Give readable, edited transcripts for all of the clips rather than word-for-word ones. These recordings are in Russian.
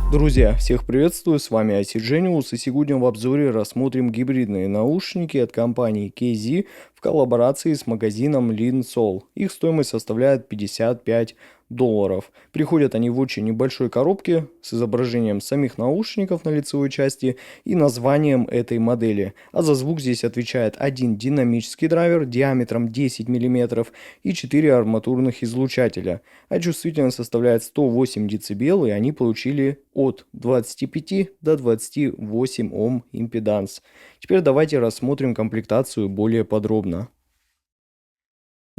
Друзья, всех приветствую, с вами IT Genius, и сегодня в обзоре рассмотрим гибридные наушники от компании KZ в коллаборации с магазином Linsol. Их стоимость составляет $55. Приходят они в очень небольшой коробке с изображением самих наушников на лицевой части и названием этой модели. А за звук здесь отвечает один динамический драйвер диаметром 10 мм и 4 арматурных излучателя. А чувствительность составляет 108 дБ, и они получили от 25 до 28 Ом импеданс. Теперь давайте рассмотрим комплектацию более подробно.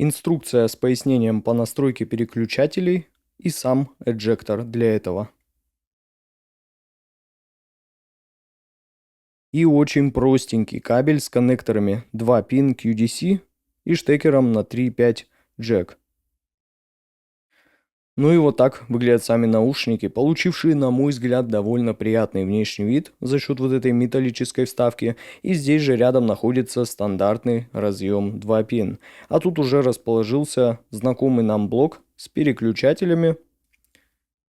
Инструкция с пояснением по настройке переключателей и сам эджектор для этого. И очень простенький кабель с коннекторами 2 пин QDC и штекером на 3,5 джек. Ну и вот так выглядят сами наушники, получившие, на мой взгляд, довольно приятный внешний вид за счет вот этой металлической вставки. И здесь же рядом находится стандартный разъем 2 пин. А тут уже расположился знакомый нам блок с переключателями.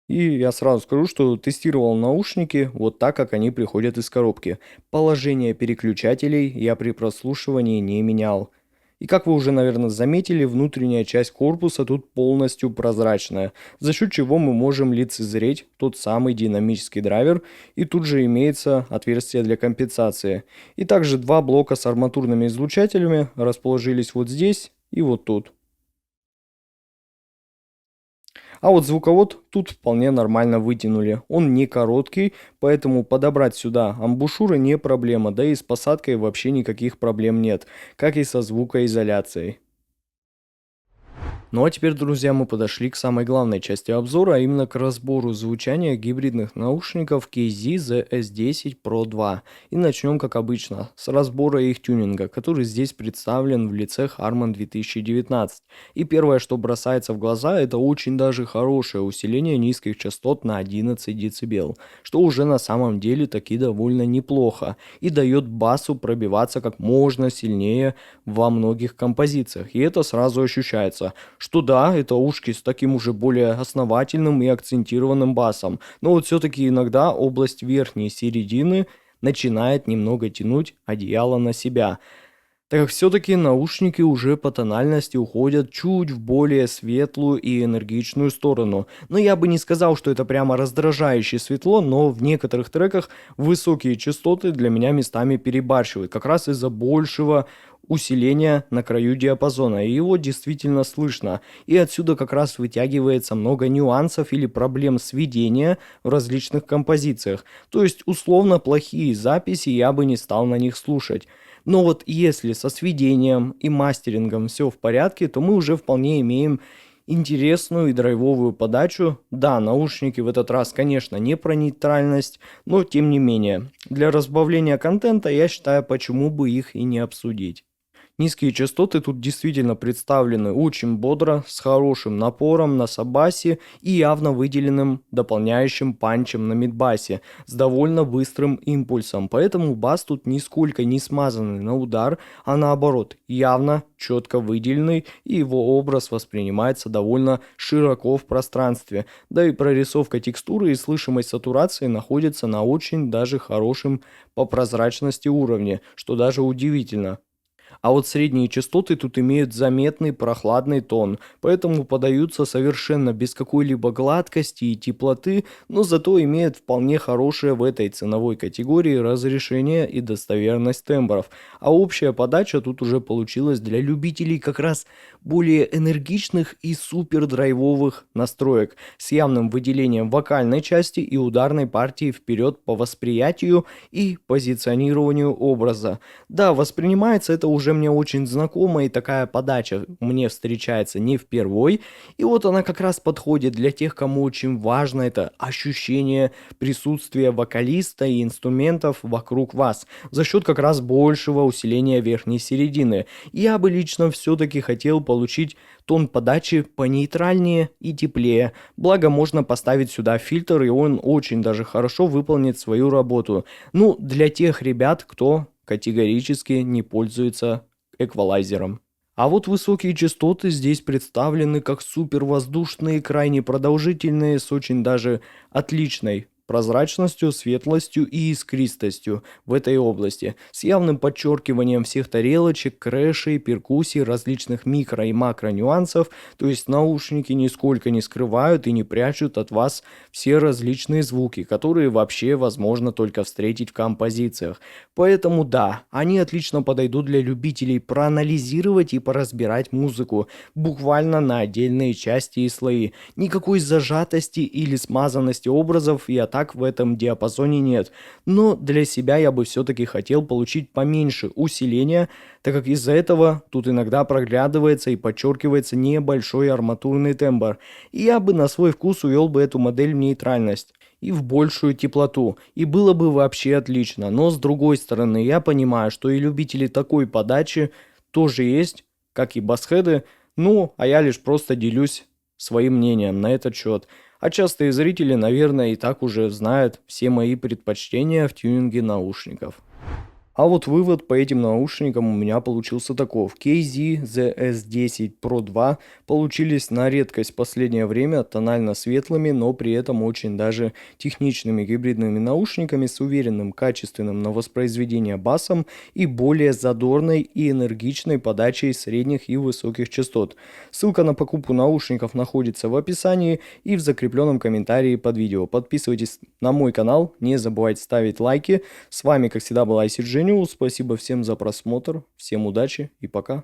И я сразу скажу, что тестировал наушники вот так, как они приходят из коробки. Положение переключателей я при прослушивании не менял. И как вы уже, наверное, заметили, внутренняя часть корпуса тут полностью прозрачная, за счет чего мы можем лицезреть тот самый динамический драйвер, и тут же имеется отверстие для компенсации. И также два блока с арматурными излучателями расположились вот здесь и вот тут. А вот звуковод тут вполне нормально вытянули. Он не короткий, поэтому подобрать сюда амбушюры не проблема, да и с посадкой вообще никаких проблем нет, как и со звукоизоляцией. Ну а теперь, друзья, мы подошли к самой главной части обзора, а именно к разбору звучания гибридных наушников KZ ZS10 Pro 2. И начнем, как обычно, с разбора их тюнинга, который здесь представлен в лице Harman 2019. И первое, что бросается в глаза, это очень даже хорошее усиление низких частот на 11 дБ, что уже на самом деле таки довольно неплохо и дает басу пробиваться как можно сильнее во многих композициях. И это сразу ощущается, что да, это ушки с таким уже более основательным и акцентированным басом. Но вот все-таки иногда область верхней середины начинает немного тянуть одеяло на себя. Так как все-таки наушники уже по тональности уходят чуть в более светлую и энергичную сторону. Но я бы не сказал, что это прямо раздражающе светло, но в некоторых треках высокие частоты для меня местами перебарщивают, как раз из-за большего усиления на краю диапазона, и его действительно слышно. И отсюда как раз вытягивается много нюансов или проблем сведения в различных композициях. То есть условно плохие записи я бы не стал на них слушать. Но вот если со сведением и мастерингом все в порядке, то мы уже вполне имеем интересную и драйвовую подачу. Да, наушники в этот раз, конечно, не про нейтральность, но тем не менее. Для разбавления контента я считаю, почему бы их и не обсудить. Низкие частоты тут действительно представлены очень бодро, с хорошим напором на сабасе и явно выделенным дополняющим панчем на мидбасе, с довольно быстрым импульсом, поэтому бас тут нисколько не смазанный на удар, а наоборот, явно четко выделенный, и его образ воспринимается довольно широко в пространстве, да и прорисовка текстуры и слышимость сатурации находится на очень даже хорошем по прозрачности уровне, что даже удивительно. А вот средние частоты тут имеют заметный прохладный тон, поэтому подаются совершенно без какой-либо гладкости и теплоты, но зато имеют вполне хорошее в этой ценовой категории разрешение и достоверность тембров. А общая подача тут уже получилась для любителей как раз более энергичных и супер драйвовых настроек, с явным выделением вокальной части и ударной партии вперед по восприятию и позиционированию образа. Да, воспринимается это уже мне очень знакомо, и такая подача мне встречается не впервой. И вот она как раз подходит для тех, кому очень важно это ощущение присутствия вокалиста и инструментов вокруг вас за счет как раз большего усиления верхней середины. Я бы лично все-таки хотел получить тон подачи понейтральнее и теплее. Благо можно поставить сюда фильтр, и он очень даже хорошо выполнит свою работу. Ну, для тех ребят, кто категорически не пользуется эквалайзером. А вот высокие частоты здесь представлены как супервоздушные, крайне продолжительные, с очень даже отличной прозрачностью, светлостью и искристостью в этой области, с явным подчеркиванием всех тарелочек, крэшей, перкуссий, различных микро и макро нюансов, то есть наушники нисколько не скрывают и не прячут от вас все различные звуки, которые вообще возможно только встретить в композициях. Поэтому да, они отлично подойдут для любителей проанализировать и поразбирать музыку, буквально на отдельные части и слои. Никакой зажатости или смазанности образов и атак в этом диапазоне нет. Но для себя я бы все-таки хотел получить поменьше усиления, так как из-за этого тут иногда проглядывается и подчеркивается небольшой арматурный тембр. И я бы на свой вкус увел бы эту модель в нейтральность и в большую теплоту, и было бы вообще отлично. Но с другой стороны, я понимаю, что и любители такой подачи тоже есть, как и басхеды, ну, а я лишь просто делюсь своим мнением на этот счет. А частые зрители, наверное, и так уже знают все мои предпочтения в тюнинге наушников. А вот вывод по этим наушникам у меня получился таков. KZ-ZS10 Pro 2 получились на редкость в последнее время тонально светлыми, но при этом очень даже техничными гибридными наушниками с уверенным, качественным на воспроизведение басом и более задорной и энергичной подачей средних и высоких частот. Ссылка на покупку наушников находится в описании и в закрепленном комментарии под видео. Подписывайтесь на мой канал, не забывайте ставить лайки. С вами, как всегда, был ICG News. Спасибо всем за просмотр, всем удачи и пока.